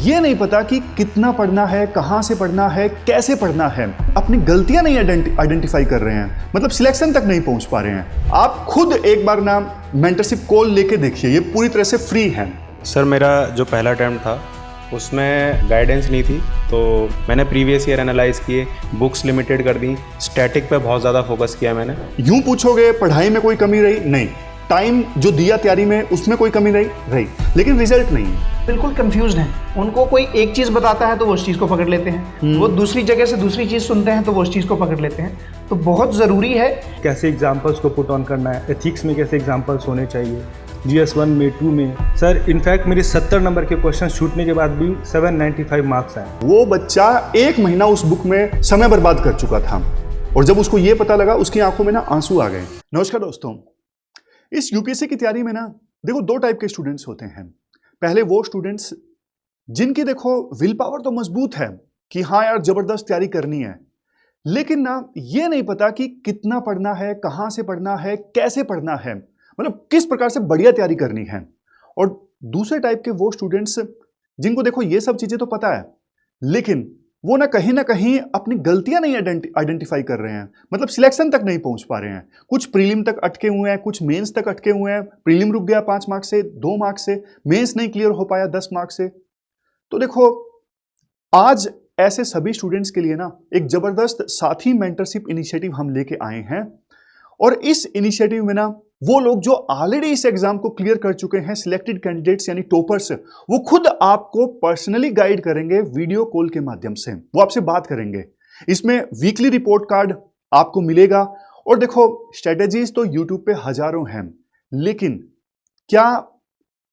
ये नहीं पता कि कितना पढ़ना है, कहाँ से पढ़ना है, कैसे पढ़ना है, अपनी गलतियां नहीं आइडेंटिफाई कर रहे हैं, मतलब सिलेक्शन तक नहीं पहुंच पा रहे हैं। आप खुद एक बार ना मेंटरशिप कॉल लेके देखिए, ये पूरी तरह से फ्री है। सर मेरा जो पहला अटैम्प्ट था उसमें गाइडेंस नहीं थी, तो मैंने प्रीवियस ईयर एनालाइज किए, बुक्स लिमिटेड कर दी, स्टैटिक पे बहुत ज़्यादा फोकस किया मैंने। यूं पूछोगे पढ़ाई में कोई कमी रही? नहीं। टाइम जो दिया तैयारी में उसमें कोई कमी रही, लेकिन रिजल्ट नहीं है। बिल्कुल कंफ्यूज्ड हैं। उनको कोई एक चीज़ बताता है तो वो उस चीज़ को पकड़ लेते हैं, वो दूसरी जगह से दूसरी चीज़ सुनते हैं तो वो उस चीज़ को पकड़ लेते हैं। तो बहुत ज़रूरी है कैसे एग्जाम्पल्स को पुट ऑन करना है, एथिक्स में कैसे एग्जाम्पल्स होने चाहिए, GS1 में 2 में। सर इनफैक्ट मेरे 70 नंबर के क्वेश्चन छूटने के बाद भी 795 मार्क्स आए। वो बच्चा 1 महीना उस बुक में समय बर्बाद कर चुका था और जब उसको ये पता लगा उसकी आंखों में ना आंसू आ गए। नमस्कार दोस्तों, इस यूपीएससी की तैयारी में ना देखो 2 टाइप के स्टूडेंट्स होते हैं। पहले वो स्टूडेंट्स जिनकी देखो विल पावर तो मजबूत है कि हाँ यार जबरदस्त तैयारी करनी है, लेकिन ना ये नहीं पता कि कितना पढ़ना है, कहाँ से पढ़ना है, कैसे पढ़ना है, मतलब किस प्रकार से बढ़िया तैयारी करनी है। और दूसरे टाइप के वो स्टूडेंट्स जिनको देखो ये सब चीजें तो पता है, लेकिन वो ना कहीं अपनी गलतियां नहीं आइडेंटिफाई कर रहे हैं, मतलब सिलेक्शन तक नहीं पहुंच पा रहे हैं। कुछ प्रीलिम तक अटके हुए हैं, कुछ मेंस तक अटके हुए हैं। प्रीलिम रुक गया 5 मार्क्स से, 2 मार्क्स से, मेंस नहीं क्लियर हो पाया 10 मार्क्स से। तो देखो आज ऐसे सभी स्टूडेंट्स के लिए ना एक जबरदस्त साथी मेंटरशिप इनिशिएटिव हम लेके आए हैं। और इस इनिशिएटिव में ना वो लोग जो ऑलरेडी इस एग्जाम को क्लियर कर चुके हैं, सिलेक्टेड कैंडिडेट्स यानी टॉपर्स, वो खुद आपको पर्सनली गाइड करेंगे वीडियो कॉल के माध्यम से। वो आपसे बात करेंगे। इसमें वीकली रिपोर्ट कार्ड आपको मिलेगा। और देखो स्ट्रेटेजीज तो यूट्यूब पे हजारों हैं, लेकिन क्या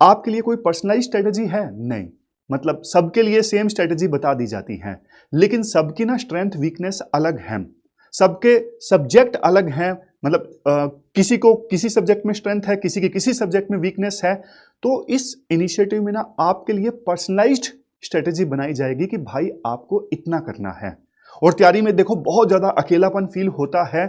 आपके लिए कोई पर्सनलाइज स्ट्रेटेजी है? नहीं। मतलब सबके लिए सेम स्ट्रेटेजी बता दी जाती है, लेकिन सबकी ना स्ट्रेंथ वीकनेस अलग है, सबके सब्जेक्ट अलग हैं। मतलब किसी को किसी सब्जेक्ट में स्ट्रेंथ है, किसी की किसी सब्जेक्ट में वीकनेस है। तो इस इनिशिएटिव में ना आपके लिए पर्सनलाइज्ड स्ट्रेटेजी बनाई जाएगी कि भाई आपको इतना करना है। और तैयारी में देखो बहुत ज्यादा अकेलापन फील होता है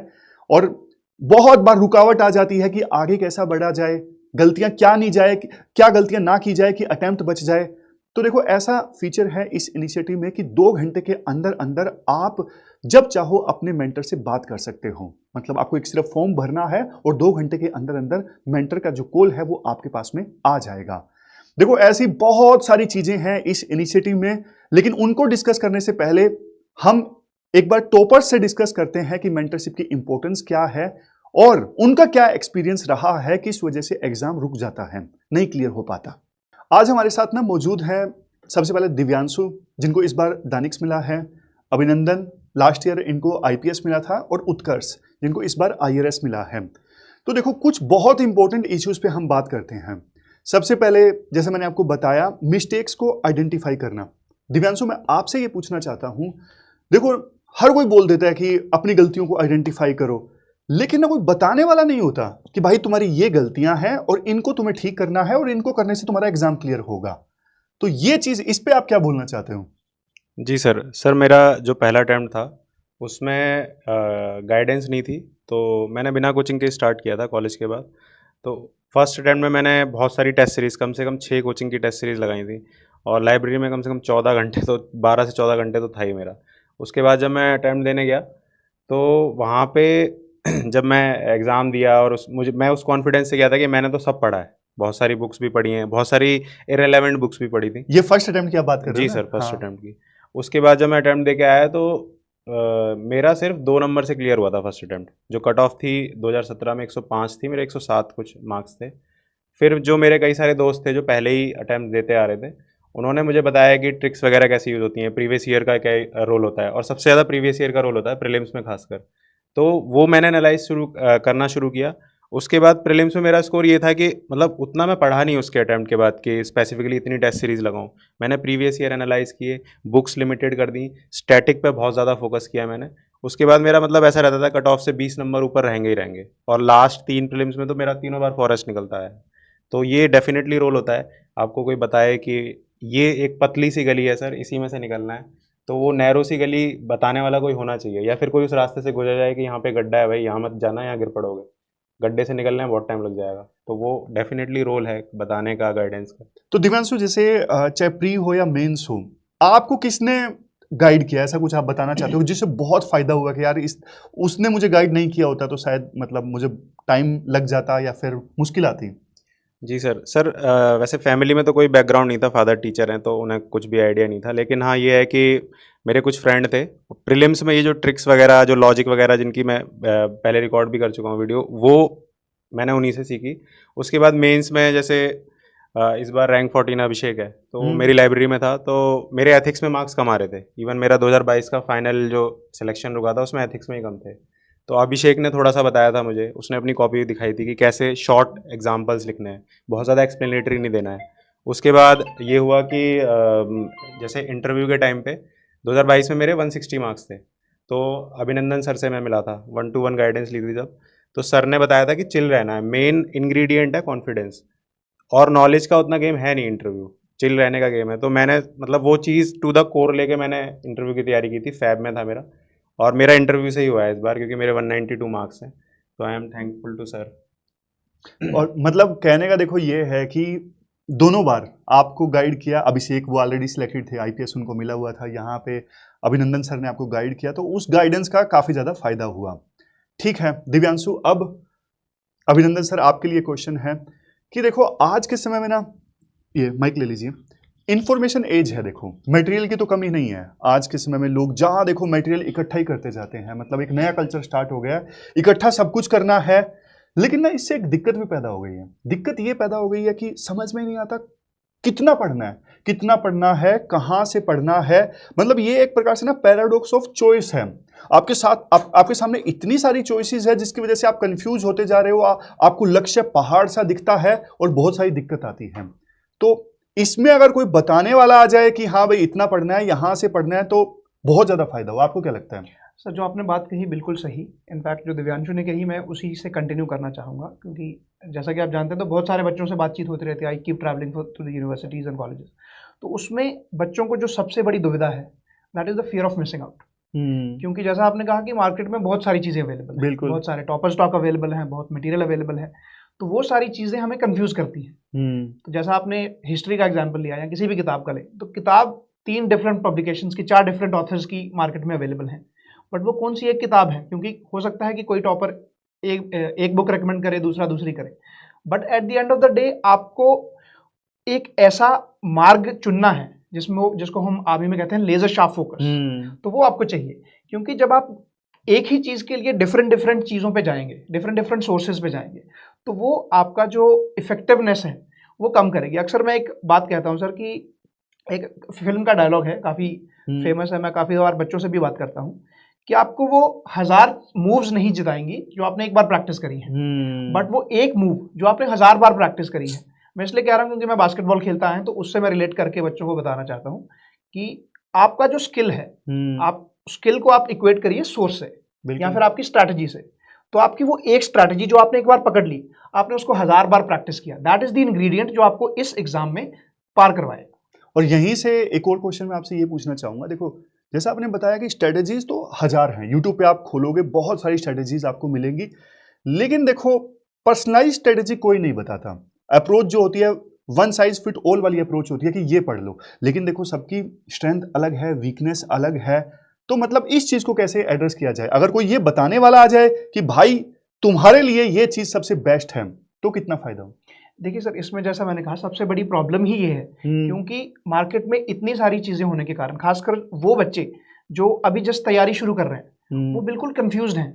और बहुत बार रुकावट आ जाती है कि आगे कैसा बढ़ा जाए, गलतियां क्या नहीं जाए, क्या गलतियां ना की जाए कि अटेम्प्ट बच जाए। तो देखो ऐसा फीचर है इस इनिशिएटिव में कि 2 घंटे के अंदर अंदर आप जब चाहो अपने मेंटर से बात कर सकते हो। मतलब आपको एक सिर्फ फॉर्म भरना है और 2 घंटे के अंदर अंदर मेंटर का जो कॉल है वो आपके पास में आ जाएगा। देखो ऐसी बहुत सारी चीजें हैं इस इनिशिएटिव में, लेकिन उनको डिस्कस करने से पहले हम एक बार टॉपर्स से डिस्कस करते हैं कि मेंटरशिप की इंपॉर्टेंस क्या है और उनका क्या एक्सपीरियंस रहा है कि इस वजह से एग्जाम रुक जाता है, नहीं क्लियर हो पाता। आज हमारे साथ ना मौजूद है सबसे पहले दिव्यांशु, जिनको इस बार दानिक्स मिला है, अभिनंदन लास्ट ईयर इनको IPS मिला था, और उत्कर्ष जिनको इस बार IRS मिला है। तो देखो कुछ बहुत इंपॉर्टेंट इश्यूज पे हम बात करते हैं। सबसे पहले जैसे मैंने आपको बताया, मिस्टेक्स को आइडेंटिफाई करना। दिव्यांशु मैं आपसे ये पूछना चाहता हूं, देखो हर कोई बोल देता है कि अपनी गलतियों को आइडेंटिफाई करो, लेकिन ना कोई बताने वाला नहीं होता कि भाई तुम्हारी ये गलतियां हैं और इनको तुम्हें ठीक करना है और इनको करने से तुम्हारा एग्जाम क्लियर होगा। तो ये चीज, इस पे आप क्या बोलना चाहते हो? जी सर मेरा जो पहला अटैम्प्ट था उसमें गाइडेंस नहीं थी, तो मैंने बिना कोचिंग के स्टार्ट किया था कॉलेज के बाद। तो फर्स्ट अटैम्प्ट में मैंने बहुत सारी टेस्ट सीरीज़, कम से कम 6 कोचिंग की टेस्ट सीरीज़ लगाई थी, और लाइब्रेरी में कम से कम 14 घंटे, तो 12 से 14 घंटे तो था ही मेरा। उसके बाद जब मैं अटैम्प्ट देने गया तो वहाँ पे जब मैं एग्ज़ाम दिया और मैं उस कॉन्फिडेंस से गया था कि मैंने तो सब पढ़ा है, बहुत सारी बुक्स भी पढ़ी हैं, बहुत सारी इररिलेवेंट बुक्स भी पढ़ी थी। ये फर्स्ट अटेम्प्ट की आप बात कर रहे जी हो ना? सर, फर्स्ट हाँ। अटैम्प्ट की। उसके बाद जब मैं अटैम्प्ट दे के आया तो मेरा सिर्फ 2 नंबर से क्लियर हुआ था फर्स्ट अटैम्प्ट। जो कट ऑफ थी 2017 में 105 थी, मेरे 107 कुछ मार्क्स थे। फिर जो मेरे कई सारे दोस्त थे जो पहले ही अटैम्प्ट देते आ रहे थे, उन्होंने मुझे बताया कि ट्रिक्स वगैरह कैसे यूज़ होती हैं, प्रीवियस ईयर का क्या रोल होता है, और सबसे ज़्यादा प्रीवियस ईयर का रोल होता है प्रीलिम्स में खासकर। तो वो मैंने एनालाइज करना शुरू किया। उसके बाद प्रीलिम्स में मेरा स्कोर ये था कि मतलब उतना मैं पढ़ा नहीं उसके अटैम्प्ट के बाद कि स्पेसिफिकली इतनी टेस्ट सीरीज़ लगाऊं। मैंने प्रीवियस ईयर एनालाइज किए, बुक्स लिमिटेड कर दी, स्टैटिक पे बहुत ज़्यादा फोकस किया मैंने। उसके बाद मेरा मतलब ऐसा रहता था कट ऑफ से 20 नंबर ऊपर रहेंगे ही रहेंगे, और लास्ट 3 प्रीलिम्स में तो मेरा तीनों बार फॉरेस्ट निकलता है। तो ये डेफिनेटली रोल होता है, आपको कोई बताए कि ये एक पतली सी गली है सर, इसी में से निकलना है, तो वो नैरो सी गली बताने वाला कोई होना चाहिए, या फिर कोई उस रास्ते से गुजर जाए कि यहाँ पे गड्ढा है भाई, यहाँ मत जाना, यहाँ गिर पड़ोगे। गड्ढे से निकलने में बहुत टाइम लग जाएगा। तो वो डेफिनेटली रोल है बताने का, गाइडेंस का। तो दिव्यांशु, जैसे चाहे प्री हो या मेंस हो, आपको किसने गाइड किया, ऐसा कुछ आप बताना चाहते हो जिससे बहुत फायदा हुआ कि यार इस उसने मुझे गाइड नहीं किया होता तो शायद मतलब मुझे टाइम लग जाता या फिर मुश्किल आती? जी सर वैसे फैमिली में तो कोई बैकग्राउंड नहीं था, फादर टीचर हैं तो उन्हें कुछ भी आइडिया नहीं था, लेकिन हाँ ये है कि मेरे कुछ फ्रेंड थे प्रीलिम्स में, ये जो ट्रिक्स वगैरह, जो लॉजिक वगैरह जिनकी मैं पहले रिकॉर्ड भी कर चुका हूँ वीडियो, वो मैंने उन्हीं से सीखी। उसके बाद मेंस में जैसे इस बार रैंक 14 अभिषेक है, तो वो मेरी लाइब्रेरी में था, तो मेरे एथिक्स में मार्क्स कम आ रहे थे। इवन मेरा 2022 का फाइनल जो सिलेक्शन रुका था उसमें एथिक्स में ही कम थे। तो अभिषेक ने थोड़ा सा बताया था मुझे, उसने अपनी कॉपी दिखाई थी कि कैसे शॉर्ट एग्जाम्पल्स लिखने हैं, बहुत ज़्यादा एक्सप्लेनेटरी नहीं देना है। उसके बाद ये हुआ कि जैसे इंटरव्यू के टाइम पे 2022 में मेरे 160 मार्क्स थे, तो अभिनंदन सर से मैं मिला था, 1-to-1 गाइडेंस ली थी जब, तो सर ने बताया था कि चिल रहना है, मेन इंग्रेडिएंट है कॉन्फिडेंस, और नॉलेज का उतना गेम है नहीं इंटरव्यू, चिल रहने का गेम है। तो मैंने मतलब वो चीज़ टू द कोर लेके मैंने इंटरव्यू की तैयारी की थी, फैब में था मेरा, और मेरा इंटरव्यू से ही हुआ है इस बार, क्योंकि मेरे 192 मार्क्स हैं, तो I am thankful to sir. और मतलब कहने का देखो ये है कि दोनों बार आपको गाइड किया अभिषेक, वो ऑलरेडी सिलेक्टेड थे, आईपीएस उनको मिला हुआ था, यहाँ पे अभिनंदन सर ने आपको गाइड किया, तो उस गाइडेंस का काफ़ी ज़्यादा फायदा हुआ। ठीक है दिव्यांशु, अब अभिनंदन सर आपके लिए क्वेश्चन है कि देखो आज के समय में ना, ये माइक ले लीजिए, इंफॉर्मेशन एज है, देखो मटेरियल की तो कमी नहीं है। आज के समय में लोग जहाँ देखो मटेरियल इकट्ठा ही करते जाते हैं, मतलब एक नया कल्चर स्टार्ट हो गया है, इकट्ठा सब कुछ करना है। लेकिन ना इससे एक दिक्कत भी पैदा हो गई है। दिक्कत ये पैदा हो गई है कि समझ में नहीं आता कितना पढ़ना है, कितना पढ़ना है, कहाँ से पढ़ना है। मतलब ये एक प्रकार से ना पैराडॉक्स ऑफ चॉइस है। आपके साथ आपके सामने इतनी सारी चॉइसेस है जिसकी वजह से आप कंफ्यूज होते जा रहे हो। आपको लक्ष्य पहाड़ सा दिखता है और बहुत सारी दिक्कत आती है। तो इसमें अगर कोई बताने वाला आ जाए कि हाँ भाई इतना पढ़ना है, यहाँ से पढ़ना है, तो बहुत ज़्यादा फायदा हो। आपको क्या लगता है? सर जो आपने बात कही बिल्कुल सही, इनफैक्ट जो दिव्यांशु ने कही मैं उसी से कंटिन्यू करना चाहूँगा, क्योंकि जैसा कि आप जानते हैं तो बहुत सारे बच्चों से बातचीत होती रहती है, I keep travelling to the universities and colleges. तो उसमें बच्चों को जो सबसे बड़ी दुविधा है that is the fear of missing out. क्योंकि जैसा आपने कहा कि मार्केट में बहुत सारी चीज़ें अवेलेबल हैं, बहुत सारे टॉपर स्टॉक अवेलेबल हैं, बहुत मटेरियल अवेलेबल है, तो वो सारी चीज़ें हमें कंफ्यूज करती हैं। तो जैसा आपने हिस्ट्री का एग्जांपल लिया या किसी भी किताब का ले, तो किताब 3 डिफरेंट पब्लिकेशंस की, 4 डिफरेंट ऑथर्स की मार्केट में अवेलेबल हैं, बट वो कौन सी एक किताब है, क्योंकि हो सकता है कि कोई टॉपर एक बुक रेकमेंड करे, दूसरा दूसरी करे, but at the end of the day आपको एक ऐसा मार्ग चुनना है जिसको हम आर्मी में कहते हैं लेजर शार्प फोकस। तो वो आपको चाहिए, क्योंकि जब आप एक ही चीज़ के लिए डिफरेंट चीज़ों पे जाएंगे, डिफरेंट सोर्सेज पे जाएंगे, तो वो आपका जो इफेक्टिवनेस है वो कम करेगी। अक्सर मैं एक बात कहता हूँ सर कि एक फिल्म का डायलॉग है, काफ़ी फेमस है, मैं काफ़ी बार बच्चों से भी बात करता हूँ कि आपको वो 1000 मूव्स नहीं जिताएंगी जो आपने एक बार प्रैक्टिस करी है, बट वो एक मूव जो आपने 1000 बार प्रैक्टिस करी है। मैं इसलिए कह रहा हूँ क्योंकि मैं बास्केटबॉल खेलता है, तो उससे मैं रिलेट करके बच्चों को बताना चाहता हूँ कि आपका जो स्किल है, आप स्किल को आप इक्वेट करिए सोर्स से या फिर आपकी स्ट्रैटेजी से। तो आपकी वो एक स्ट्रैटेजी जो आपने एक बार पकड़ ली, आपने उसको 1000 बार प्रैक्टिस किया, दैट इज द इंग्रेडिएंट जो आपको इस एग्जाम में पार करवाएगा। और यहीं से एक और क्वेश्चन मैं आपसे ये पूछना चाहूंगा, देखो जैसा आपने बताया कि स्ट्रेटेजीज तो 1000 हैं, यूट्यूब पे आप खोलोगे बहुत सारी स्ट्रेटेजीज आपको मिलेंगी, लेकिन देखो पर्सनलाइज स्ट्रेटेजी कोई नहीं बताता। अप्रोच जो होती है वन साइज फिट ऑल वाली अप्रोच होती है कि ये पढ़ लो, लेकिन देखो सबकी स्ट्रेंथ अलग है, वीकनेस अलग है। तो मतलब इस चीज को कैसे एड्रेस किया जाए? अगर कोई ये बताने वाला आ जाए कि भाई तुम्हारे लिए ये चीज सबसे बेस्ट है, तो कितना फायदा हो? देखिए सर, इसमें जैसा मैंने कहा सबसे बड़ी प्रॉब्लम ही ये है, क्योंकि मार्केट में इतनी सारी चीजें होने के कारण खासकर वो बच्चे जो अभी जस्ट तैयारी शुरू कर रहे हैं वो बिल्कुल कंफ्यूज्ड हैं।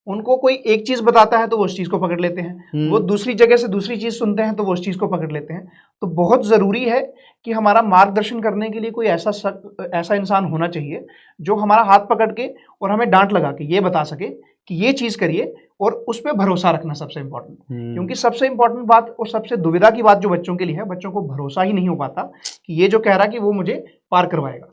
उनको कोई एक चीज बताता है तो वो उस चीज को पकड़ लेते हैं, वो दूसरी जगह से दूसरी चीज सुनते हैं तो वो उस चीज को पकड़ लेते हैं। तो बहुत जरूरी है कि हमारा मार्गदर्शन करने के लिए कोई ऐसा इंसान होना चाहिए जो हमारा हाथ पकड़ के और हमें डांट लगा के ये बता सके कि ये चीज करिए, और उस पर भरोसा रखना सबसे इंपॉर्टेंट। क्योंकि सबसे इंपॉर्टेंट बात और सबसे दुविधा की बात जो बच्चों के लिए है, बच्चों को भरोसा ही नहीं हो पाता कि ये जो कह रहा कि वो मुझे पार करवाएगा।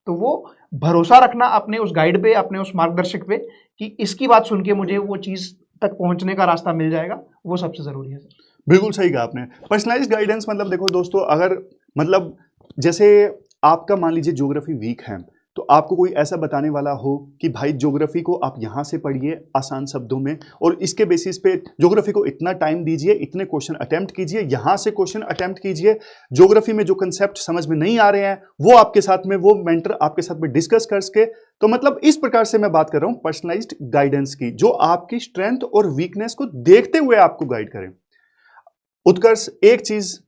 तो वो भरोसा रखना अपने उस गाइड पे, अपने उस मार्गदर्शक पे कि इसकी बात सुन के मुझे वो चीज़ तक पहुंचने का रास्ता मिल जाएगा, वो सबसे ज़रूरी है सर। बिल्कुल सही कहा आपने। पर्सनलाइज्ड गाइडेंस मतलब देखो दोस्तों, अगर मतलब जैसे आपका मान लीजिए ज्योग्राफी वीक है, तो आपको कोई ऐसा बताने वाला हो कि भाई ज्योग्राफी को आप यहाँ से पढ़िए आसान शब्दों में, और इसके बेसिस पे ज्योग्राफी को इतना टाइम दीजिए, इतने क्वेश्चन अटेम्प्ट कीजिए, यहाँ से क्वेश्चन अटेम्प्ट कीजिए, ज्योग्राफी में जो कंसेप्ट समझ में नहीं आ रहे हैं वो आपके साथ में, वो मेंटर आपके साथ में डिस्कस करके, तो मतलब इस प्रकार से मैं बात कर रहा हूँ पर्सनलाइज्ड गाइडेंस की, जो आपकी स्ट्रेंथ और वीकनेस को देखते हुए आपको गाइड करें। उत्कर्ष, एक चीज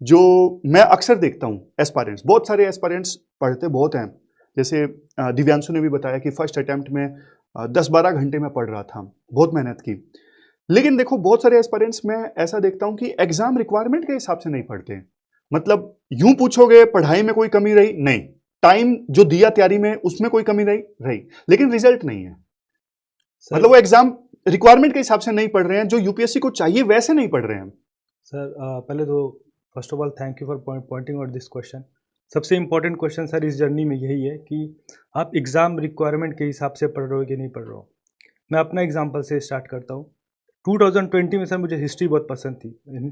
जो मैं अक्सर देखता हूँ, एस्पायरेंट्स, बहुत सारे एस्पायरेंट्स पढ़ते बहुत हैं, जैसे दिव्यांशु ने भी बताया कि फर्स्ट अटेम्प्ट में 10-12 घंटे में पढ़ रहा था, बहुत मेहनत की। लेकिन देखो बहुत सारे एस्पायरेंट्स में ऐसा देखता हूँ कि एग्जाम रिक्वायरमेंट के हिसाब से नहीं पढ़ते। मतलब यूं पूछोगे पढ़ाई में कोई कमी रही नहीं, टाइम जो दिया तैयारी में उसमें कोई कमी रही, लेकिन रिजल्ट नहीं है। मतलब वो एग्जाम रिक्वायरमेंट के हिसाब से नहीं पढ़ रहे हैं, जो यूपीएससी को चाहिए वैसे नहीं पढ़ रहे हैं। सर पहले तो first of all thank you for pointing out this question. सबसे इम्पोर्टेंट क्वेश्चन सर इस जर्नी में यही है कि आप एग्ज़ाम रिक्वायरमेंट के हिसाब से पढ़ रहे हो कि नहीं पढ़ रहे हो। मैं अपना एग्जांपल से स्टार्ट करता हूँ। 2020 में सर मुझे हिस्ट्री बहुत पसंद थी,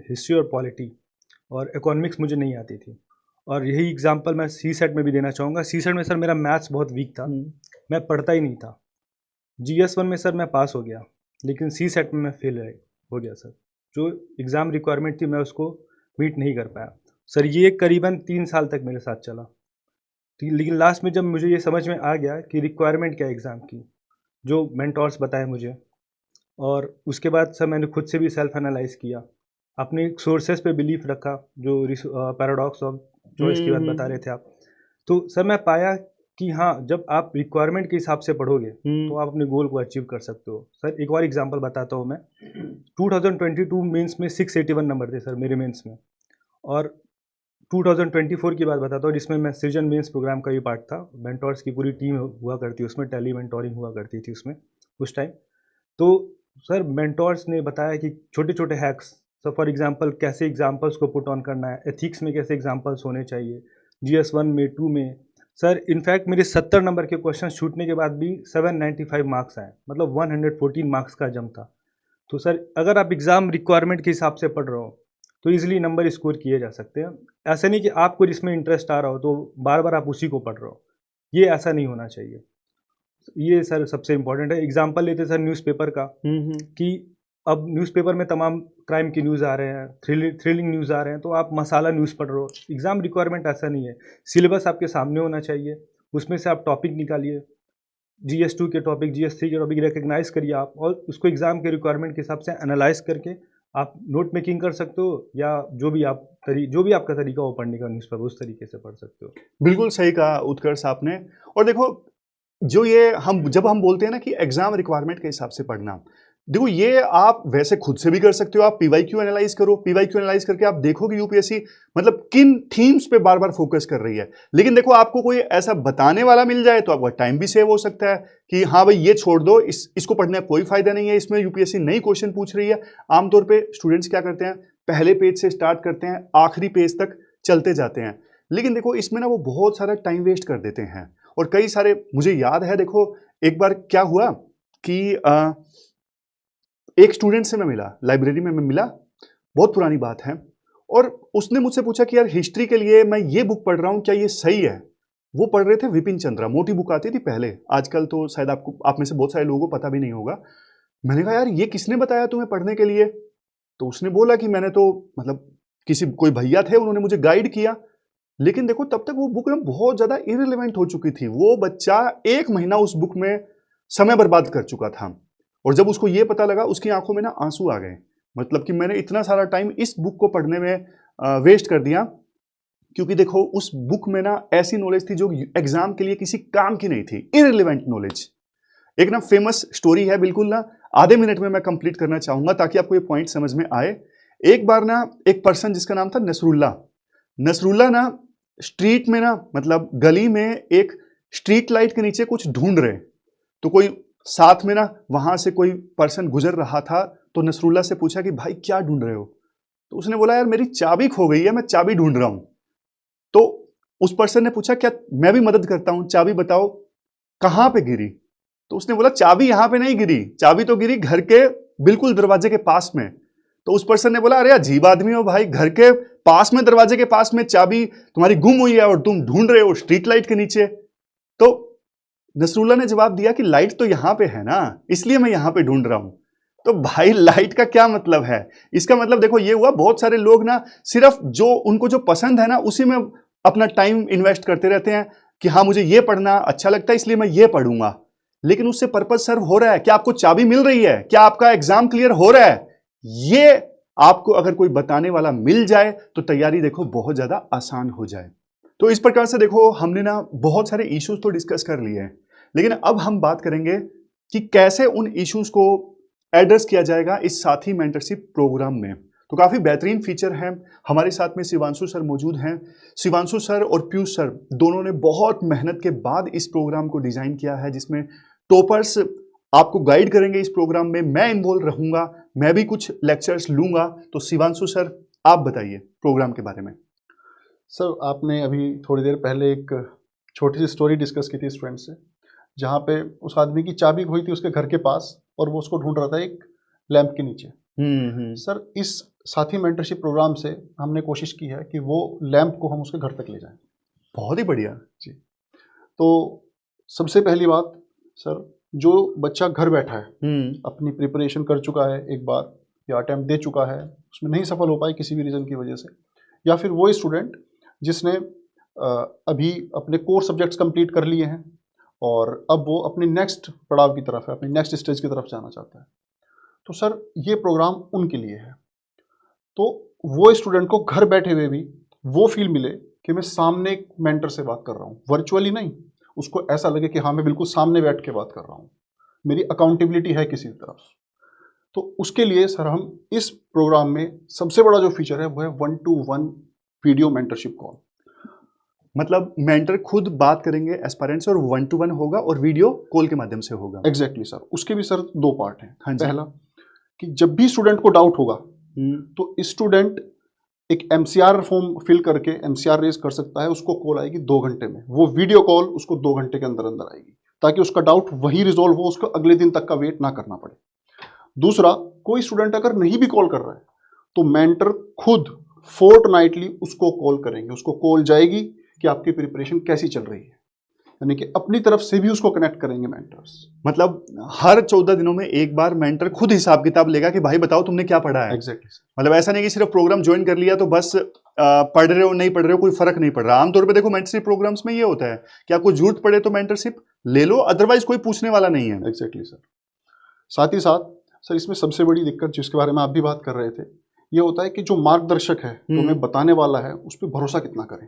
हिस्ट्री और पॉलिटी, और इकोनॉमिक्स मुझे नहीं आती थी। और यही एग्जांपल मैं सी सेट में भी देना चाहूँगा। सी सेट में सर मेरा मैथ्स बहुत वीक था, मैं पढ़ता ही नहीं था। GS1 में सर मैं पास हो गया, लेकिन सी सेट में मैं फेल हो गया सर। जो एग्ज़ाम रिक्वायरमेंट थी मैं उसको मीट नहीं कर पाया सर। ये करीबन 3 साल तक मेरे साथ चला, लेकिन लास्ट में जब मुझे ये समझ में आ गया कि रिक्वायरमेंट क्या है एग्ज़ाम की, जो मेंटोर्स बताए मुझे, और उसके बाद सर मैंने खुद से भी सेल्फ एनालाइज किया, अपने सोर्सेज पे बिलीफ रखा, जो पैराडॉक्स ऑफ चॉइस की बात बता रहे थे आप। तो सर मैं पाया कि हाँ, जब आप रिक्वायरमेंट के हिसाब से पढ़ोगे तो आप अपने गोल को अचीव कर सकते हो। सर एक और एग्जांपल बताता हूँ मैं। 2022 मेंस में 681 नंबर थे सर मेरे मेंस में, और 2024 की बात बताता हूँ जिसमें मैं सृजन मेंस प्रोग्राम का भी पार्ट था। मेंटोर्स की पूरी टीम हुआ करती, उसमें टेली मेंटोरिंग हुआ करती थी उसमें उस टाइम। तो सर मेंटोर्स ने बताया कि छोटे छोटे हैक्स, सर फॉर एग्जांपल कैसे एग्जांपल्स को पुट ऑन करना है, एथिक्स में कैसे एग्जांपल्स होने चाहिए, GS1 में 2 में। सर इनफैक्ट मेरे 70 नंबर के क्वेश्चन छूटने के बाद भी 795 मार्क्स आए, मतलब 114 मार्क्स का जम था। तो सर अगर आप एग्ज़ाम रिक्वायरमेंट के हिसाब से पढ़ रहे हो तो ईजिली नंबर स्कोर किए जा सकते हैं। ऐसा नहीं कि आपको जिसमें इंटरेस्ट आ रहा हो तो बार बार आप उसी को पढ़ रहे हो, ये ऐसा नहीं होना चाहिए। ये सर सबसे इम्पोर्टेंट है। एग्जाम्पल लेते सर न्यूज़पेपर का, कि अब न्यूज़पेपर में तमाम क्राइम की न्यूज़ आ रहे हैं, थ्रिलिंग न्यूज़ आ रहे हैं, तो आप मसाला न्यूज़ पढ़ रहे हो। एग्ज़ाम रिक्वायरमेंट ऐसा नहीं है, सिलेबस आपके सामने होना चाहिए, उसमें से आप टॉपिक निकालिए, GS2 के टॉपिक, GS3 के टॉपिक रिकग्नाइज करिए आप, और उसको एग्ज़ाम के रिक्वायरमेंट के हिसाब से एनालाइज करके आप नोट मेकिंग कर सकते हो, या जो भी आपका तरीका हो पढ़ने का न्यूज़पेपर, उस तरीके से पढ़ सकते हो। बिल्कुल सही कहा उत्कर्ष आपने। और देखो जो ये जब हम बोलते हैं ना कि एग्जाम रिक्वायरमेंट के हिसाब से पढ़ना, देखो ये आप वैसे खुद से भी कर सकते हो। आप PYQ एनालाइज करो, PYQ एनालाइज करके आप देखो कि यूपीएससी मतलब किन थीम्स पे बार बार फोकस कर रही है। लेकिन देखो आपको कोई ऐसा बताने वाला मिल जाए तो आपका टाइम भी सेव हो सकता है कि हाँ भाई ये छोड़ दो, इसको पढ़ने का कोई फायदा नहीं है, इसमें यूपीएससी नई क्वेश्चन पूछ रही है। आमतौर पर स्टूडेंट्स क्या करते हैं, पहले पेज से स्टार्ट करते हैं, आखिरी पेज तक चलते जाते हैं। लेकिन देखो इसमें ना वो बहुत सारा टाइम वेस्ट कर देते हैं। और कई सारे, मुझे याद है, देखो एक बार क्या हुआ कि एक स्टूडेंट से मैं मिला, लाइब्रेरी में मैं मिला, बहुत पुरानी बात है, और उसने मुझसे पूछा कि यार हिस्ट्री के लिए मैं ये बुक पढ़ रहा हूँ, क्या ये सही है? वो पढ़ रहे थे विपिन चंद्रा, मोटी बुक आती थी पहले, आजकल तो शायद आप में से बहुत सारे लोगों को पता भी नहीं होगा। मैंने कहा यार ये किसने बताया तुम्हें पढ़ने के लिए? तो उसने बोला कि मैंने तो मतलब कोई भैया थे, उन्होंने मुझे गाइड किया। लेकिन देखो तब तक वो बुक में बहुत ज़्यादा इररिलेवेंट हो चुकी थी। वो बच्चा 1 महीना उस बुक में समय बर्बाद कर चुका था, और जब उसको ये पता लगा उसकी आंखों में ना आंसू आ गए। मतलब कि मैंने इतना सारा टाइम इस बुक को पढ़ने में वेस्ट कर दिया, क्योंकि देखो उस बुक में ना ऐसी नॉलेज थी जो एग्जाम के लिए किसी काम की नहीं थी, इररिलेवेंट नॉलेज। एक ना फेमस स्टोरी है, बिल्कुल ना आधे मिनट में मैं कंप्लीट करना चाहूंगा ताकि आपको ये पॉइंट समझ में आए। एक बार ना एक पर्सन जिसका नाम था नसरुल्ला ना स्ट्रीट में ना, मतलब गली में एक स्ट्रीट लाइट के नीचे कुछ ढूंढ रहे, तो कोई साथ में ना वहां से कोई पर्सन गुजर रहा था, तो नसरुल्ला से पूछा कि भाई क्या ढूंढ रहे हो? तो उसने बोला यार मेरी चाबी खो गई है, मैं चाबी ढूंढ रहा हूं। तो उस पर्सन ने पूछा क्या मैं भी मदद करता हूं, चाबी बताओ कहां पे गिरी? तो उसने बोला चाबी यहां पे नहीं गिरी, चाबी तो गिरी घर के बिल्कुल दरवाजे के पास में। तो उस पर्सन ने बोला अरे अजीब आदमी हो भाई, घर के पास में, दरवाजे के पास में चाबी तुम्हारी गुम हुई है और तुम ढूंढ रहे हो स्ट्रीट लाइट के नीचे। तो नसरुल्ला ने जवाब दिया कि लाइट तो यहाँ पे है ना, इसलिए मैं यहाँ पे ढूंढ रहा हूँ। तो भाई लाइट का क्या मतलब है? इसका मतलब देखो ये हुआ, बहुत सारे लोग ना सिर्फ जो उनको जो पसंद है ना उसी में अपना टाइम इन्वेस्ट करते रहते हैं कि हाँ मुझे ये पढ़ना अच्छा लगता है इसलिए मैं ये पढ़ूंगा, लेकिन उससे पर्पज सर्व हो रहा है? क्या आपको चाबी मिल रही है? क्या आपका एग्जाम क्लियर हो रहा है? ये आपको अगर कोई बताने वाला मिल जाए तो तैयारी देखो बहुत ज्यादा आसान हो जाए। तो इस प्रकार से देखो हमने ना बहुत सारे इश्यूज तो डिस्कस कर लिए हैं, लेकिन अब हम बात करेंगे कि कैसे उन इश्यूज को एड्रेस किया जाएगा इस साथी मेंटरशिप प्रोग्राम में। तो काफी बेहतरीन फीचर है। हमारे साथ में शिवांशु सर मौजूद हैं। शिवांशु सर और पीयूष सर दोनों ने बहुत मेहनत के बाद इस प्रोग्राम को डिजाइन किया है, जिसमें टॉपर्स आपको गाइड करेंगे। इस प्रोग्राम में मैं इन्वॉल्व रहूंगा, मैं भी कुछ लेक्चर्स लूंगा। तो शिवांशु सर आप बताइए प्रोग्राम के बारे में। सर आपने अभी थोड़ी देर पहले एक छोटी सी स्टोरी डिस्कस की थी स्टूडेंट से, जहाँ पे उस आदमी की चाबी खोई थी उसके घर के पास और वो उसको ढूंढ रहा था एक लैंप के नीचे। सर इस साथी मेंटरशिप प्रोग्राम से हमने कोशिश की है कि वो लैंप को हम उसके घर तक ले जाएं। बहुत ही बढ़िया जी। तो सबसे पहली बात सर, जो बच्चा घर बैठा है, अपनी प्रिपरेशन कर चुका है एक बार या अटेम्प्ट दे चुका है, उसमें नहीं सफल हो पाए किसी भी रीज़न की वजह से, या फिर वो स्टूडेंट जिसने अभी अपने कोर सब्जेक्ट्स कंप्लीट कर लिए हैं और अब वो अपने नेक्स्ट पड़ाव की तरफ है, अपनी नेक्स्ट स्टेज की तरफ जाना चाहता है, तो सर ये प्रोग्राम उनके लिए है। तो वो स्टूडेंट को घर बैठे हुए भी वो फील मिले कि मैं सामने एक मेंटर से बात कर रहा हूँ, वर्चुअली नहीं, उसको ऐसा लगे कि हाँ मैं बिल्कुल सामने बैठ के बात कर रहा हूँ, मेरी अकाउंटेबिलिटी है किसी तरफ। तो उसके लिए सर हम इस प्रोग्राम में सबसे बड़ा जो फीचर है वो है 1-to-1 वीडियो मेंटरशिप कॉल। मतलब मेंटर खुद बात करेंगे एस्पायरेंट से और 1-to-1 होगा और वीडियो कॉल के माध्यम से होगा। Exactly sir. उसके भी सर दो पार्ट हैं। हाँ जी। पहला कि जब भी स्टूडेंट को डाउट होगा तो स्टूडेंट एक MCR फॉर्म फिल करके MCR रेज कर सकता है, उसको कॉल आएगी 2 घंटे में, वो वीडियो कॉल उसको 2 घंटे के अंदर अंदर आएगी, ताकि उसका डाउट वही रिजोल्व हो, उसको अगले दिन तक का वेट ना करना पड़े। दूसरा, कोई स्टूडेंट अगर नहीं भी कॉल कर रहा है तो मेंटर खुद फोर्टनाइटली उसको कॉल करेंगे, उसको कॉल जाएगी कि आपकी प्रिपरेशन कैसी चल रही है, यानी कि अपनी तरफ से भी उसको कनेक्ट करेंगे मेंटर्स। मतलब हर 14 दिनों में एक बार मेंटर खुद हिसाब किताब लेगा कि भाई बताओ तुमने क्या पढ़ा है। एग्जैक्टली। मतलब ऐसा नहीं कि सिर्फ प्रोग्राम ज्वाइन कर लिया तो बस पढ़ रहे हो नहीं पढ़ रहे हो कोई फर्क नहीं पड़ रहा। आमतौर पे देखो मेंटरशिप प्रोग्राम्स में ये होता है कि आपको जरूरत पड़े तो मेंटरशिप ले लो, अदरवाइज कोई पूछने वाला नहीं है। Exactly sir. साथ ही साथ सर इसमें सबसे बड़ी दिक्कत जिसके बारे में आप भी बात कर रहे थे, ये होता है कि जो मार्गदर्शक है, जो हमें बताने वाला है, उस पर भरोसा कितना करें,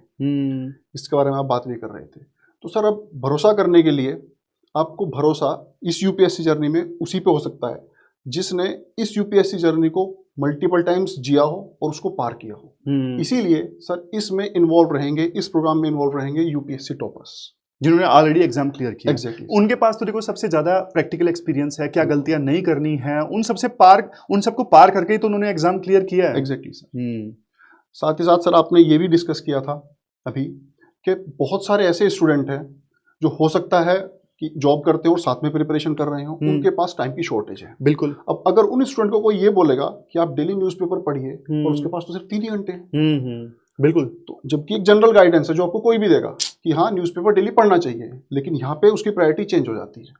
इसके बारे में आप बात भी कर रहे थे। तो सर अब भरोसा करने के लिए आपको भरोसा इस UPSC जर्नी में उसी पे हो सकता है जिसने इस UPSC जर्नी को मल्टीपल टाइम्स जिया हो और उसको पार किया हो। इसीलिए सर इसमें इन्वॉल्व रहेंगे, इस प्रोग्राम में इन्वॉल्व रहेंगे UPSC टॉपर्स जिन्होंने ऑलरेडी एग्जाम क्लियर किया। एग्जैक्टली। उनके पास तो देखो सबसे ज्यादा प्रैक्टिकल एक्सपीरियंस है, क्या गलतियां नहीं करनी है, उन सबको पार करके ही तो उन्होंने एग्जाम क्लियर किया है। Exactly sir. साथ ही साथ सर आपने ये भी डिस्कस किया था अभी कि बहुत सारे ऐसे स्टूडेंट हैं जो हो सकता है कि जॉब करते हो और साथ में प्रिपरेशन कर रहे हो, उनके पास टाइम की शॉर्टेज है। बिल्कुल। अब अगर उन स्टूडेंट को कोई ये बोलेगा कि आप डेली न्यूज़पेपर पढ़िए और उसके पास तो सिर्फ 3 ही घंटे हैं, बिल्कुल। तो जबकि एक जनरल गाइडेंस है जो आपको कोई भी देगा कि हाँ न्यूज़पेपर डेली पढ़ना चाहिए, लेकिन यहाँ पे उसकी प्रायोरिटी चेंज हो जाती है।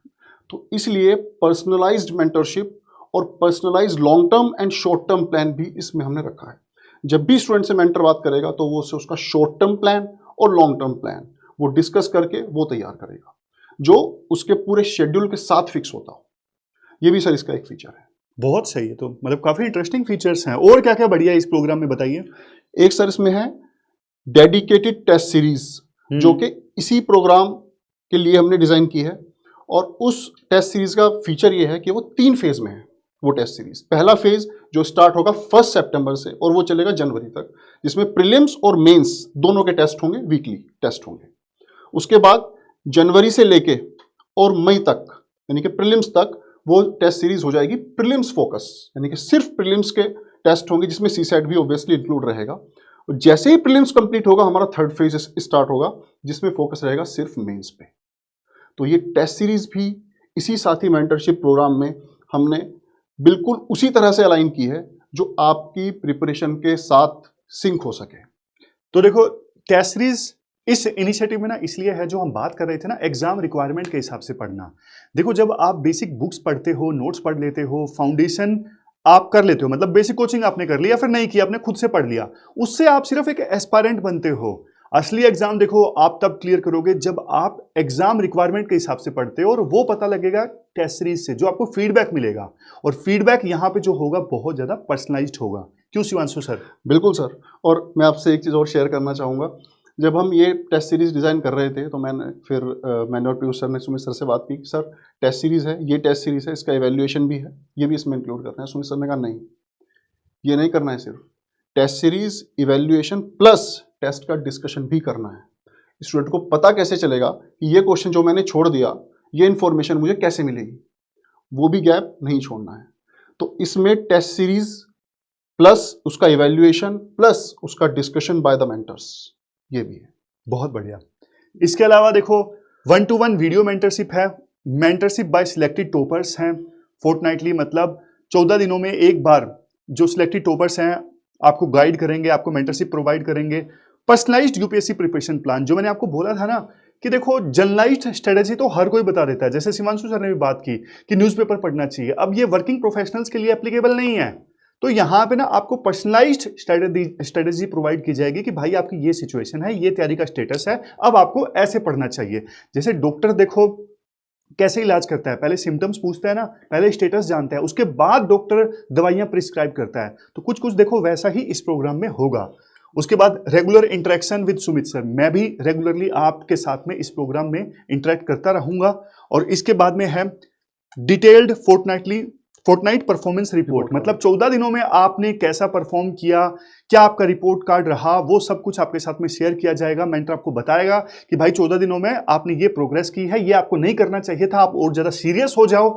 तो इसलिए पर्सनलाइज्ड मेंटरशिप और personalised long term and short term plan भी इसमें हमने रखा है। जब भी स्टूडेंट से मेंटर बात करेगा तो वो उससे उसका शॉर्ट टर्म प्लान और लॉन्ग टर्म प्लान वो डिस्कस करके वो तैयार करेगा, जो उसके पूरे शेड्यूल के साथ फिक्स होता हो। ये भी सर इसका एक फीचर है। बहुत सही है। तो मतलब काफी इंटरेस्टिंग फीचर्स हैं। और क्या क्या बढ़िया है इस प्रोग्राम में बताइए। एक सर इसमें है डेडिकेटेड टेस्ट सीरीज, जो कि इसी प्रोग्राम के लिए हमने डिजाइन की है, और उस टेस्ट सीरीज का फीचर ये है कि वो 3 फेज में है वो टेस्ट सीरीज। पहला फेज जो स्टार्ट होगा 1 सितंबर से और वो चलेगा जनवरी तक, जिसमें प्रीलिम्स और मेंस दोनों के टेस्ट होंगे, वीकली टेस्ट होंगे। उसके बाद जनवरी से लेके और मई तक यानी कि प्रीलिम्स तक वो टेस्ट सीरीज हो जाएगी प्रीलिम्स फोकस, यानी कि सिर्फ प्रीलिम्स के टेस्ट होंगे, जिसमें CSAT भी ऑब्वियसली इंक्लूड रहेगा। और जैसे ही प्रीलिम्स कंप्लीट होगा हमारा 3rd फेज स्टार्ट होगा, जिसमें फोकस रहेगा सिर्फ मेंस पे। तो ये टेस्ट सीरीज भी इसी साथी मेंटरशिप प्रोग्राम में हमने बिल्कुल उसी तरह से अलाइन की है जो आपकी प्रिपरेशन के साथ सिंक हो सके। तो देखो टेस्ट सीरीज इस इनिशिएटिव में ना इसलिए है, जो हम बात कर रहे थे ना एग्जाम रिक्वायरमेंट के हिसाब से पढ़ना। देखो जब आप बेसिक बुक्स पढ़ते हो, नोट्स पढ़ लेते हो, फाउंडेशन आप कर लेते हो, मतलब बेसिक कोचिंग आपने कर लिया, फिर नहीं किया, आपने खुद से पढ़ लिया, उससे आप सिर्फ एक एस्पायरेंट बनते हो। असली एग्जाम देखो आप तब क्लियर करोगे जब आप एग्जाम रिक्वायरमेंट के हिसाब से पढ़ते हो, और वो पता लगेगा टेस्ट सीरीज से, जो आपको फीडबैक मिलेगा। और फीडबैक यहाँ पे जो होगा बहुत ज्यादा पर्सनलाइज्ड होगा। क्यों शिवांशु सर? बिल्कुल सर। और मैं आपसे एक चीज़ और शेयर करना चाहूँगा। जब हम ये टेस्ट सीरीज़ डिज़ाइन कर रहे थे तो मैंने और पीयूष सर ने सुमित सर से बात की कि सर टेस्ट सीरीज़ है, ये टेस्ट सीरीज़ है, इसका एवेल्यूएशन भी है, ये भी इसमें इंक्लूड करना है। सुमित सर ने कहा नहीं, ये नहीं करना है, सिर्फ test series, evaluation plus test का डिस्कशन भी करना है। स्टूडेंट को पता कैसे चलेगा कि ये क्वेश्चन जो मैंने छोड़ दिया, ये इन्फॉर्मेशन मुझे कैसे मिलेगी, वो भी गैप नहीं छोड़ना है। तो इसमें टेस्ट सीरीज़ प्लस उसका इवेल्यूएशन प्लस उसका डिस्कशन बाय द मेंटर्स, ये भी है। बहुत बढ़िया। इसके अलावा देखो 1-to-1 वीडियो मेंटरशिप है, मेंटरशिप बाय सिलेक्टेड टॉपर्स हैं, फोर्टनाइटली मतलब 14 दिनों में एक बार जो सिलेक्टेड टॉपर्स हैं आपको गाइड करेंगे, आपको मेंटरशिप प्रोवाइड करेंगे। पर्सनलाइज्ड यूपीएससी प्रिपरेशन प्लान, जो मैंने आपको बोला था ना कि देखो जनरलाइज्ड स्ट्रेटेजी तो हर कोई बता देता है, जैसे शिवांशु सर ने भी बात की कि न्यूज़पेपर पढ़ना चाहिए, अब ये वर्किंग प्रोफेशनल्स के लिए एप्लीकेबल नहीं है। तो यहाँ पे ना आपको पर्सनलाइज्ड स्ट्रेटेजी प्रोवाइड की जाएगी कि भाई आपकी ये सिचुएशन है, ये तैयारी का स्टेटस है, अब आपको ऐसे पढ़ना चाहिए। जैसे डॉक्टर देखो कैसे इलाज करता है, पहले सिम्टम्स पूछता है ना, पहले स्टेटस जानता है, उसके बाद डॉक्टर दवाइयाँ प्रिस्क्राइब करता है। तो कुछ कुछ देखो वैसा ही इस प्रोग्राम में होगा। उसके बाद regular interaction with Sumit sir, मैं भी रेगुलरली आपके साथ में इस प्रोग्राम में इंटरेक्ट करता रहूंगा। और इसके बाद में है डिटेल्ड फोर्टनाइट परफॉर्मेंस रिपोर्ट, मतलब 14 दिनों में आपने कैसा परफॉर्म किया, क्या आपका रिपोर्ट कार्ड रहा, वो सब कुछ आपके साथ में शेयर किया जाएगा। मेंटर आपको बताएगा कि भाई 14 दिनों में आपने ये प्रोग्रेस की है, ये आपको नहीं करना चाहिए था, आप और ज्यादा सीरियस हो जाओ।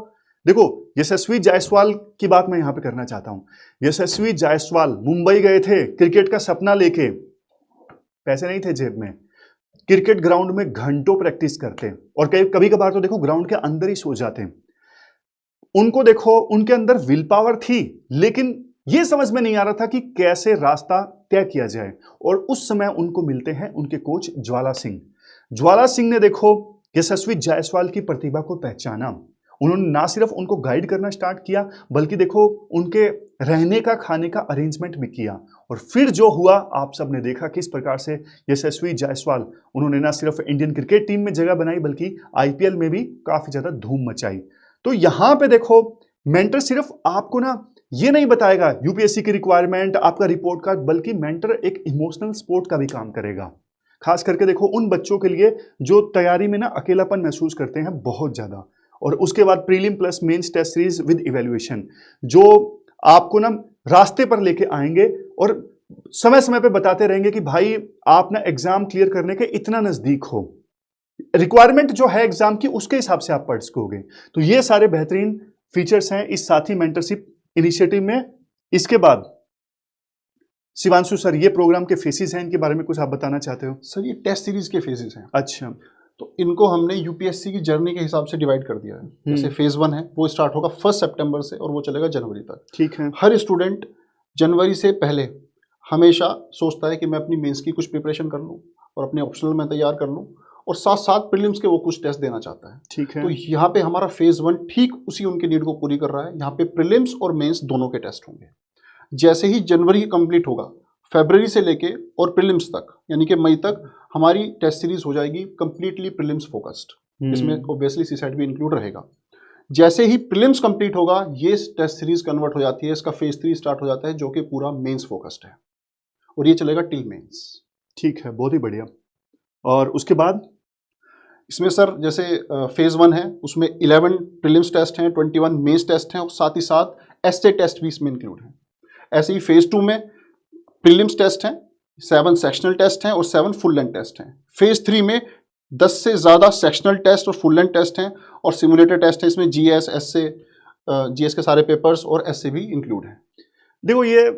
देखो यशस्वी जायसवाल की बात मैं यहाँ पे करना चाहता हूँ। यशस्वी जायसवाल मुंबई गए थे क्रिकेट का सपना लेके, पैसे नहीं थे जेब में, क्रिकेट ग्राउंड में घंटों प्रैक्टिस करते, और कभी कभार तो देखो ग्राउंड के अंदर ही सो जाते। उनको देखो उनके अंदर विल पावर थी, लेकिन यह समझ में नहीं आ रहा था कि कैसे रास्ता तय किया जाए। और उस समय उनको मिलते हैं उनके कोच ज्वाला सिंह। ज्वाला सिंह ने देखो यशस्वी जायसवाल की प्रतिभा को पहचाना, उन्होंने ना सिर्फ उनको गाइड करना स्टार्ट किया, बल्कि देखो उनके रहने का खाने का अरेंजमेंट भी किया। और फिर जो हुआ आप सब ने देखा किस प्रकार से यशस्वी जायसवाल, उन्होंने ना सिर्फ इंडियन क्रिकेट टीम में जगह बनाई, बल्कि आईपीएल में भी काफी ज्यादा धूम मचाई। तो यहां पे देखो मेंटर सिर्फ आपको ना ये नहीं बताएगा यूपीएससी की रिक्वायरमेंट, आपका रिपोर्ट कार्ड, बल्कि मेंटर एक इमोशनल सपोर्ट का भी काम करेगा। खास करके देखो उन बच्चों के लिए जो तैयारी में ना अकेलापन महसूस करते हैं बहुत ज्यादा। और उसके बाद prelim plus mains test series with evaluation, जो आपको ना रास्ते पर लेके आएंगे और समय समय पे बताते रहेंगे कि भाई आप ना एग्जाम क्लियर करने के इतना नजदीक हो, रिक्वायरमेंट जो है एग्जाम की उसके हिसाब से आप पढ़ सकोगे। तो ये सारे बेहतरीन फीचर्स हैं इस साथी मेंटरशिप इनिशिएटिव में। इसके बाद शिवांशु सर, ये प्रोग्राम के फेसेस हैं, इनके बारे में कुछ आप बताना चाहते हो? सर ये टेस्ट सीरीज के फेजेस हैं। अच्छा, तो इनको हमने यूपीएससी की जर्नी के हिसाब से डिवाइड कर दिया है। जैसे फेज 1 है वो स्टार्ट होगा 1 सितंबर से और वो चलेगा जनवरी तक। ठीक है। हर स्टूडेंट जनवरी से पहले हमेशा सोचता है कि मैं अपनी मेंस की कुछ प्रिपरेशन कर लूँ और अपने ऑप्शनल में तैयार कर लूँ, और साथ साथ प्रीलिम्स के वो कुछ टेस्ट देना चाहता है। ठीक है। तो यहाँ पे हमारा फेज 1 ठीक उसी उनके नीड को पूरी कर रहा है। यहाँ पे प्रीलिम्स और मेंस दोनों के टेस्ट होंगे। जैसे ही जनवरी कंप्लीट होगा, फरवरी से लेके और प्रीलिम्स तक यानी कि मई तक हमारी टेस्ट सीरीज हो जाएगी कंप्लीटली प्रीलिम्स फोकस्ड। इसमें ऑब्वियसली सीसेट भी इंक्लूड रहेगा। जैसे ही प्रीलिम्स कंप्लीट होगा, ये टेस्ट सीरीज कन्वर्ट हो जाती है, इसका फेज 3 स्टार्ट हो जाता है, जो कि पूरा मेंस फोकस्ड है, और ये चलेगा टिल मेंस। ठीक है, बहुत ही बढ़िया। और उसके बाद इसमें सर जैसे फेज 1 है उसमें 11 प्रीलिम्स टेस्ट हैं, 21 मेंस टेस्ट हैं, और साथ ही साथ एस्से टेस्ट भी इसमें इंक्लूड है। ऐसे ही फेज 2 में प्रीलिम्स टेस्ट हैं, 7 सेक्शनल टेस्ट हैं और 7 फुल लेंथ टेस्ट हैं। फेज 3 में 10 से ज़्यादा सेक्शनल टेस्ट और फुल लेंथ टेस्ट हैं, और सिमुलेटर टेस्ट है। इसमें जीएस, एसए, जीएस के सारे पेपर्स और एसए भी इंक्लूड हैं। देखो ये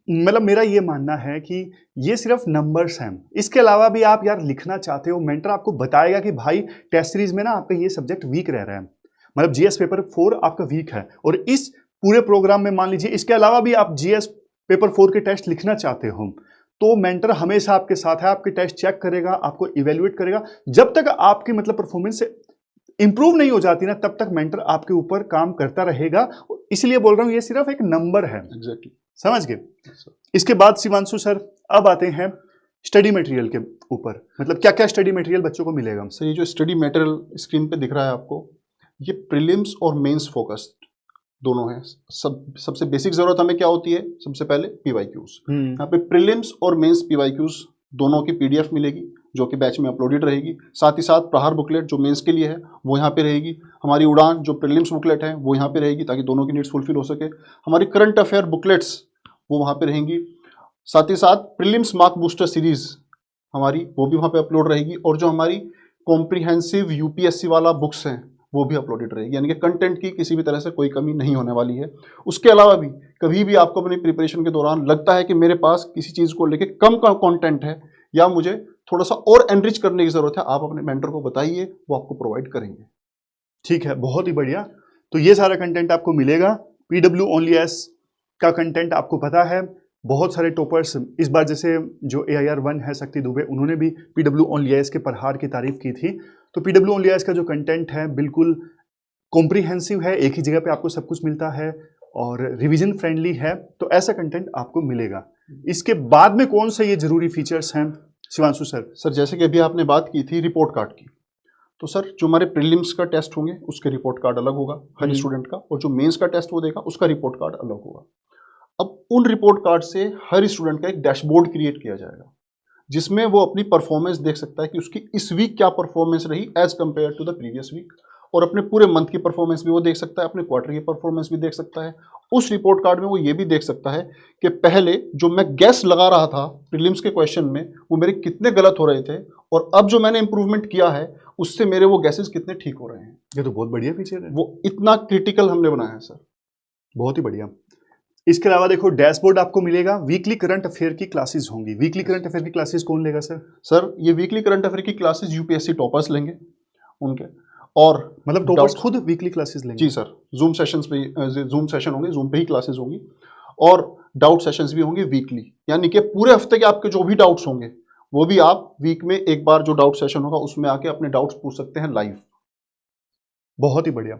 मतलब मेरा ये मानना है कि ये सिर्फ नंबर्स हैं, इसके अलावा भी आप यार लिखना चाहते हो, मेंटर आपको बताएगा कि भाई टेस्ट सीरीज में ना आपका ये सब्जेक्ट वीक रह रहा है, मतलब जीएस पेपर 4 आपका वीक है, और इस पूरे प्रोग्राम में मान लीजिए इसके अलावा भी आप जीएस पेपर 4 के टेस्ट लिखना चाहते हो, तो मेंटर हमेशा आपके साथ है, आपके टेस्ट चेक करेगा, आपको इवेल्युएट करेगा। जब तक आपकी मतलब परफॉर्मेंस इंप्रूव नहीं हो जाती ना, तब तक मेंटर आपके ऊपर काम करता रहेगा। इसलिए बोल रहा हूं, ये सिर्फ एक नंबर है। एग्जैक्टली, समझ गए? इसके बाद शिवांशु सर अब आते हैं स्टडी मटेरियल के ऊपर। मतलब क्या क्या स्टडी मटेरियल बच्चों को मिलेगा? सर ये जो स्टडी मटेरियल स्क्रीन पे दिख रहा है आपको, ये प्रीलिम्स और मेंस फोकस्ड दोनों है। सबसे बेसिक जरूरत हमें क्या होती है? सबसे पहले पीवाईक्यूज। यहाँ पे प्रीलिम्स और मेंस पीवाईक्यूज दोनों की पीडीएफ मिलेगी, जो कि बैच में अपलोडेड रहेगी। साथ ही साथ प्रहार बुकलेट जो मेंस के लिए है वो यहाँ पे रहेगी। हमारी उड़ान जो प्रीलिम्स बुकलेट है वो यहाँ पे रहेगी, ताकि दोनों की नीड्स फुलफिल हो सके। हमारी करंट अफेयर बुकलेट्स वो वहाँ पे रहेंगी। साथ ही साथ प्रीलिम्स मार्क बूस्टर सीरीज हमारी वो भी वहाँ पे अपलोड रहेगी। और जो हमारी कॉम्प्रिहेंसिव यूपीएससी वाला बुक्स हैं वो भी अपलोडेड रहेगी, यानी कि कंटेंट की किसी भी तरह से कोई कमी नहीं होने वाली है। उसके अलावा भी कभी भी आपको अपनी प्रिपरेशन के दौरान लगता है कि मेरे पास किसी चीज़ को लेके कम का कंटेंट है या मुझे थोड़ा सा और एनरिच करने की ज़रूरत है, आप अपने मेंटर को बताइए, वो आपको प्रोवाइड करेंगे। ठीक है, बहुत ही बढ़िया। तो ये सारा कंटेंट आपको मिलेगा। पीडब्ल्यू ओनली एस का कंटेंट आपको पता है। बहुत सारे टॉपर्स इस बार, जैसे जो AIR 1 है शक्ति दुबे, उन्होंने भी पीडब्ल्यू ओनली एस के प्रहार की तारीफ की थी। तो पीडब्ल्यू ओनली एस का जो कंटेंट है बिल्कुल कॉम्प्रिहेंसिव है, एक ही जगह पे आपको सब कुछ मिलता है और रिवीजन फ्रेंडली है। तो ऐसा कंटेंट आपको मिलेगा। इसके बाद में कौन से ये जरूरी फीचर्स हैं शिवांशु सर? सर जैसे कि अभी आपने बात की थी रिपोर्ट कार्ड की, तो सर जो हमारे प्रीलिम्स का टेस्ट होंगे उसके रिपोर्ट कार्ड अलग होगा हर स्टूडेंट का, और जो मेंस का टेस्ट वो देगा उसका रिपोर्ट कार्ड अलग होगा। अब उन रिपोर्ट कार्ड से हर स्टूडेंट का एक डैशबोर्ड क्रिएट किया जाएगा, जिसमें वो अपनी परफॉर्मेंस देख सकता है कि उसकी इस वीक क्या परफॉर्मेंस रही as compared to the previous week, और अपने पूरे मंथ की परफॉर्मेंस भी वो देख सकता है, अपने क्वार्टर की परफॉर्मेंस भी देख सकता है। उस रिपोर्ट कार्ड में वो ये भी देख सकता है कि पहले जो मैं गैस लगा रहा था प्रीलिम्स के क्वेश्चन में वो मेरे कितने गलत हो रहे थे, और अब जो मैंने इंप्रूवमेंट किया है उससे मेरे वो गैसेस कितने ठीक हो रहे हैं। ये तो बहुत बढ़िया फीचर है। वो इतना क्रिटिकल हमने बनाया है सर। बहुत ही बढ़िया। इसके अलावा देखो डैशबोर्ड आपको मिलेगा। वीकली करंट अफेयर की क्लासेस होंगी। वीकली करंट अफेयर की क्लासेस कौन लेगा सर? सर ये वीकली करंट अफेयर की क्लासेस यूपीएससी टॉपर्स लेंगे उनके, और मतलब टॉपर्स खुद वीकली क्लासेस लेंगे? जी सर, जूम सेशंस पे, जूम सेशन होंगे, जूम पे ही क्लासेस होंगी, और डाउट सेशंस भी होंगे वीकली, यानी कि पूरे हफ्ते के आपके जो भी डाउट्स होंगे वो भी आप वीक में एक बार जो डाउट सेशन होगा उसमें आके अपने डाउट्स पूछ सकते हैं लाइव। बहुत ही बढ़िया।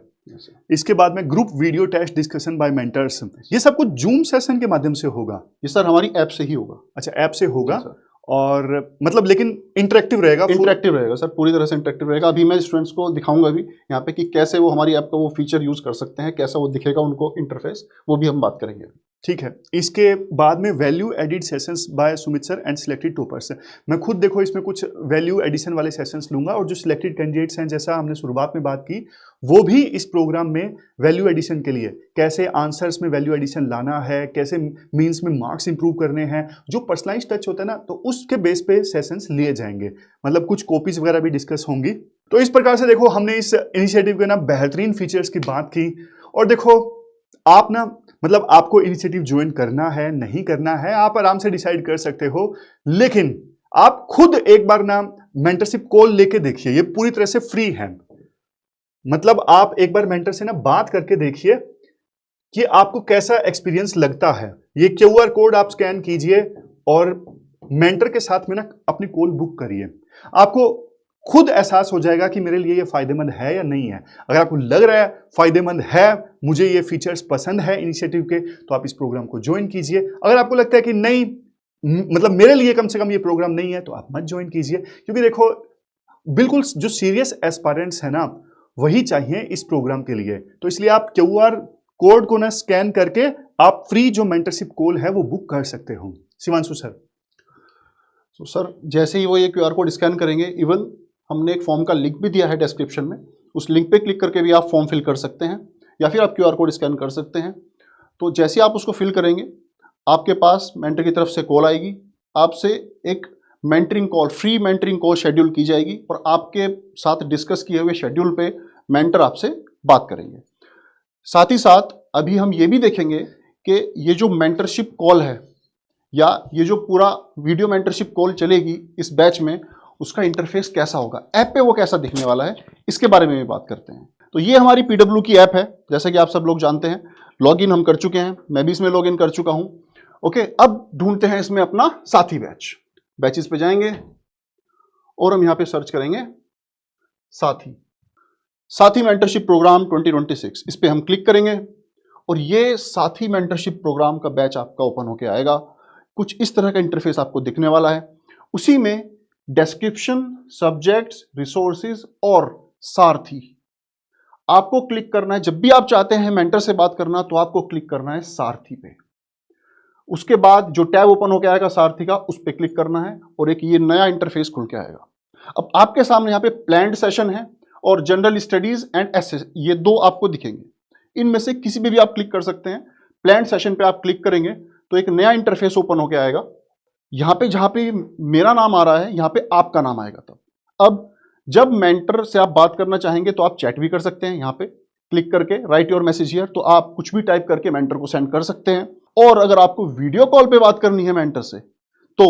इसके बाद में group video test discussion by mentors, ये सब कुछ जूम सेशन के माध्यम से होगा? ये सर हमारी ऐप से ही होगा। अच्छा, ऐप से होगा। और मतलब लेकिन इंटरेक्टिव रहेगा? इंटरेक्टिव रहेगा सर, पूरी तरह से इंटरेक्टिव रहेगा। अभी मैं स्टूडेंट्स को दिखाऊंगा भी यहाँ पे कि कैसे वो हमारी ऐप का वो फीचर यूज कर सकते हैं, कैसा वो दिखेगा उनको इंटरफेस, वो भी हम बात करेंगे। ठीक है। इसके बाद में value added sessions bye Sumit sir and selected toppers. मैं खुद देखो इसमें कुछ वैल्यू एडिशन वाले सेशंस लूंगा, और जो सिलेक्टेड कैंडिडेट्स हैं, जैसा हमने शुरुआत में बात की, वो भी इस प्रोग्राम में वैल्यू एडिशन के लिए कैसे आंसर्स में वैल्यू एडिशन लाना है, कैसे मीन्स में मार्क्स इंप्रूव करने हैं, जो पर्सनलाइज टच होता है ना, तो उसके बेस पे सेशंस लिए जाएंगे। मतलब कुछ कॉपीज वगैरह भी डिस्कस होंगी। तो इस प्रकार से देखो हमने इस इनिशिएटिव के ना बेहतरीन फीचर्स की बात की। और देखो आप ना, मतलब आपको इनिशिएटिव ज्वाइन करना है नहीं करना है, आप आराम से डिसाइड कर सकते हो, लेकिन आप खुद एक बार ना मेंटरशिप कॉल लेके देखिए। ये पूरी तरह से फ्री है। मतलब आप एक बार मेंटर से ना बात करके देखिए कि आपको कैसा एक्सपीरियंस लगता है। ये QR कोड आप स्कैन कीजिए और मेंटर के साथ में ना अपनी कॉल बुक करिए। आपको खुद एहसास हो जाएगा कि मेरे लिए ये फायदेमंद है या नहीं है। अगर आपको लग रहा है फायदेमंद है, मुझे ये फीचर्स पसंद है इनिशिएटिव के, तो आप इस प्रोग्राम को ज्वाइन कीजिए। अगर आपको लगता है कि नहीं, मतलब मेरे लिए कम से कम ये प्रोग्राम नहीं है, तो आप मत ज्वाइन कीजिए। क्योंकि देखो बिल्कुल जो सीरियस एस्पायरेंट्स है ना, वही चाहिए इस प्रोग्राम के लिए। तो इसलिए आप QR कोड को ना स्कैन करके आप फ्री जो मेंटरशिप कॉल है वो बुक कर सकते हो। शिवांशु सर? तो सर जैसे ही वो ये QR कोड स्कैन करेंगे, इवन हमने एक फॉर्म का लिंक भी दिया है डिस्क्रिप्शन में, उस लिंक पे क्लिक करके भी आप फॉर्म फिल कर सकते हैं, या फिर आप QR कोड स्कैन कर सकते हैं। तो जैसे आप उसको फिल करेंगे, आपके पास मेंटर की तरफ से कॉल आएगी, आपसे एक mentoring call, free mentoring call schedule की जाएगी, और आपके साथ डिस्कस किए हुए शेड्यूल पे मेंटर आपसे बात करेंगे। साथ ही साथ अभी हम ये भी देखेंगे कि ये जो मेंटरशिप कॉल है, या ये जो पूरा वीडियो मेंटरशिप कॉल चलेगी इस बैच में, उसका इंटरफेस कैसा होगा, ऐप पे वो कैसा दिखने वाला है, इसके बारे में भी बात करते हैं। तो ये हमारी PW की ऐप है, जैसा कि आप सब लोग जानते हैं। लॉगिन हम कर चुके हैं, मैं भी इसमें लॉगिन कर चुका हूँ। ओके, अब ढूंढते हैं इसमें अपना साथी बैच। बैचेस पे जाएंगे और हम यहां पे सर्च करेंगे साथी मेंटरशिप प्रोग्राम 2026। इस पे हम क्लिक करेंगे और ये साथी मेंटरशिप प्रोग्राम का बैच आपका ओपन होके आएगा। कुछ इस तरह का इंटरफेस आपको दिखने वाला है। उसी में डिस्क्रिप्शन, सब्जेक्ट्स, रिसोर्सेज और सारथी आपको क्लिक करना है। जब भी आप चाहते हैं मेंटर से बात करना तो आपको क्लिक करना है सारथी पे। उसके बाद जो टैब ओपन होकर आएगा सारथी का, उस पर क्लिक करना है और एक ये नया इंटरफेस खुल के आएगा। अब आपके सामने यहाँ पे प्लान्ड सेशन है और जनरल स्टडीज एंड एसेस, ये दो आपको दिखेंगे। इनमें से किसी भी आप क्लिक कर सकते हैं। प्लान्ड सेशन पे आप क्लिक करेंगे तो एक नया इंटरफेस ओपन होकर आएगा। यहाँ पे जहाँ पे मेरा नाम आ रहा है, यहाँ पे आपका नाम आएगा। तब अब जब मेंटर से आप बात करना चाहेंगे तो आप चैट भी कर सकते हैं। यहाँ पे क्लिक करके राइट योर मैसेज हियर, तो आप कुछ भी टाइप करके मेंटर को सेंड कर सकते हैं। और अगर आपको वीडियो कॉल पे बात करनी है मेंटर से तो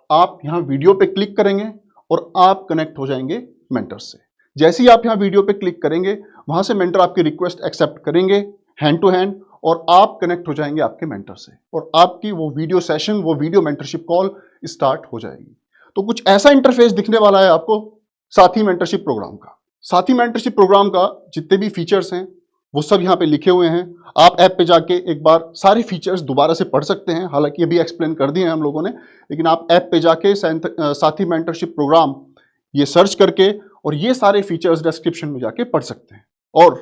आप यहाँ वीडियो पे क्लिक करेंगे और आप कनेक्ट हो जाएंगे मेंटर से। जैसे ही आप यहाँ वीडियो पे क्लिक करेंगे वहां से मेंटर आपकी रिक्वेस्ट एक्सेप्ट करेंगे हैंड टू हैंड और आप कनेक्ट हो जाएंगे आपके मेंटर से और आपकी वो वीडियो सेशन, वो वीडियो मेंटरशिप कॉल स्टार्ट हो जाएगी। तो कुछ ऐसा इंटरफेस दिखने वाला है आपको साथी मेंटरशिप प्रोग्राम का। साथी मेंटरशिप प्रोग्राम का जितने भी फीचर्स हैं वो सब यहाँ पे लिखे हुए हैं। आप ऐप पे जाके एक बार सारे फीचर्स दोबारा से पढ़ सकते हैं। हालांकि अभी एक्सप्लेन कर दिए हैं हम लोगों ने, लेकिन आप ऐप पे जाके साथी मेंटरशिप प्रोग्राम ये सर्च करके और ये सारे फीचर्स डिस्क्रिप्शन में जाके पढ़ सकते हैं। और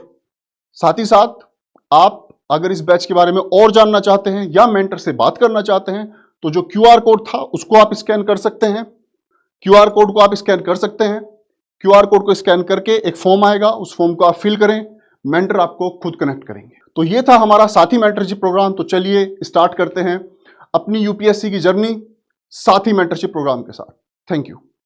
साथ ही साथ आप अगर इस बैच के बारे में और जानना चाहते हैं या मेंटर से बात करना चाहते हैं तो जो QR कोड था उसको आप स्कैन कर सकते हैं। QR कोड को आप स्कैन कर सकते हैं। QR कोड को स्कैन करके एक फॉर्म आएगा, उस फॉर्म को आप फिल करें, मेंटर आपको खुद कनेक्ट करेंगे। तो ये था हमारा साथी मेंटरशिप प्रोग्राम। तो चलिए स्टार्ट करते हैं अपनी UPSC की जर्नी साथी मेंटरशिप प्रोग्राम के साथ। Thank you.